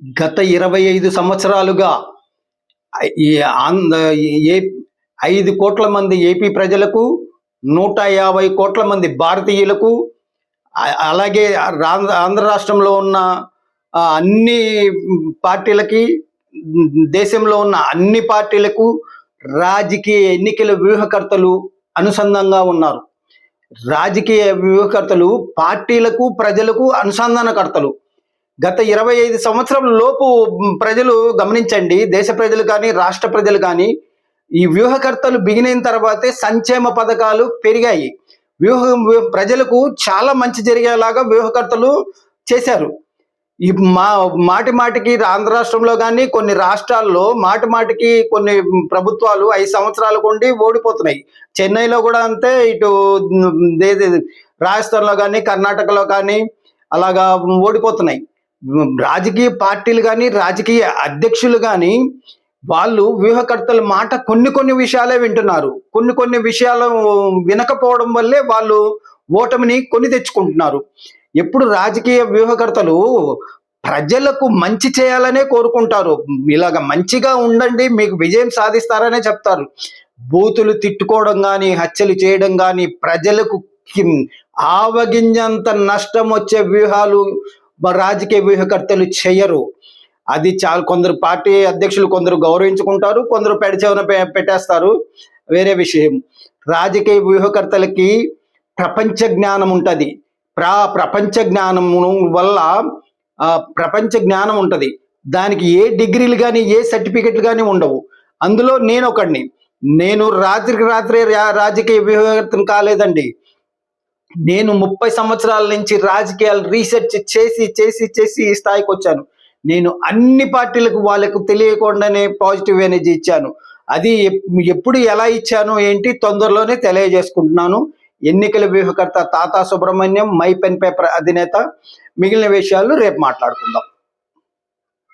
గత 25 సంవత్సరాలుగా ఈ ఆంధ్ర ఏ 5 కోట్ల మంది ఏపీ ప్రజలకు, 150 కోట్ల మంది భారతీయులకు, అలాగే ఆంధ్ర రాష్ట్రంలో ఉన్న అన్ని పార్టీలకి, దేశంలో ఉన్న అన్ని పార్టీలకు రాజకీయ ఎన్నికల వ్యూహకర్తలు అనుసంధానంగా ఉన్నారు. రాజకీయ వ్యూహకర్తలు పార్టీలకు, ప్రజలకు అనుసంధానకర్తలు. గత 25 సంవత్సరం లోపు ప్రజలు గమనించండి, దేశ ప్రజలు కానీ, రాష్ట్ర ప్రజలు కానీ, ఈ వ్యూహకర్తలు బిగినైన తర్వాతే సంక్షేమ పథకాలు పెరిగాయి. ప్రజలకు చాలా మంచి జరిగేలాగా వ్యూహకర్తలు చేశారు. ఈ మాటి మాటికి ఆంధ్ర రాష్ట్రంలో కానీ, కొన్ని రాష్ట్రాల్లో మాటి మాటికి కొన్ని ప్రభుత్వాలు 5 సంవత్సరాలకు ఉండి ఓడిపోతున్నాయి. చెన్నైలో కూడా అంతే, ఇటు రాజస్థాన్లో కానీ, కర్ణాటకలో కానీ అలాగా ఓడిపోతున్నాయి. రాజకీయ పార్టీలు కానీ, రాజకీయ అధ్యక్షులు కానీ, వాళ్ళు వ్యూహకర్తల మాట కొన్ని విషయాలే వింటున్నారు. కొన్ని విషయాలు వినకపోవడం వల్లే వాళ్ళు ఓటమిని కొని తెచ్చుకుంటున్నారు. ఎప్పుడు రాజకీయ వ్యూహకర్తలు ప్రజలకు మంచి చేయాలనే కోరుకుంటారు. ఇలాగ మంచిగా ఉండండి, మీకు విజయం సాధిస్తారనే చెప్తారు. బూతులు తిట్టుకోవడం కానీ, హత్యలు చేయడం కానీ, ప్రజలకు ఆవగింజంత నష్టం వచ్చే వ్యూహాలు రాజకీయ వ్యూహకర్తలు చేయరు. అది చాలా కొందరు పార్టీ అధ్యక్షులు కొందరు గౌరవించుకుంటారు, కొందరు పెడచెవిన పెట్టేస్తారు, వేరే విషయం. రాజకీయ వ్యూహకర్తలకి ప్రపంచ జ్ఞానం ఉంటుంది. ప్రపంచ జ్ఞానము వల్ల ప్రపంచ జ్ఞానం ఉంటుంది. దానికి ఏ డిగ్రీలు కానీ, ఏ సర్టిఫికెట్లు కానీ ఉండవు. అందులో నేను ఒకడిని. నేను రాత్రికి రాత్రే రాజకీయ వ్యూహకర్తను కాలేదండి. నేను 30 సంవత్సరాల నుంచి రాజకీయాలు రీసెర్చ్ చేసి ఈ స్థాయికి వచ్చాను. నేను అన్ని పార్టీలకు వాళ్ళకు తెలియకుండానే పాజిటివ్ ఎనర్జీ ఇచ్చాను. అది ఎప్పుడు ఎలా ఇచ్చాను ఏంటి తొందరలోనే తెలియజేసుకుంటున్నాను. ఎన్నికల వ్యూహకర్త తాతా సుబ్రహ్మణ్యం, మై పెన్ పేపర్ అధినేత. మిగిలిన విషయాలు రేపు మాట్లాడుకుందాం.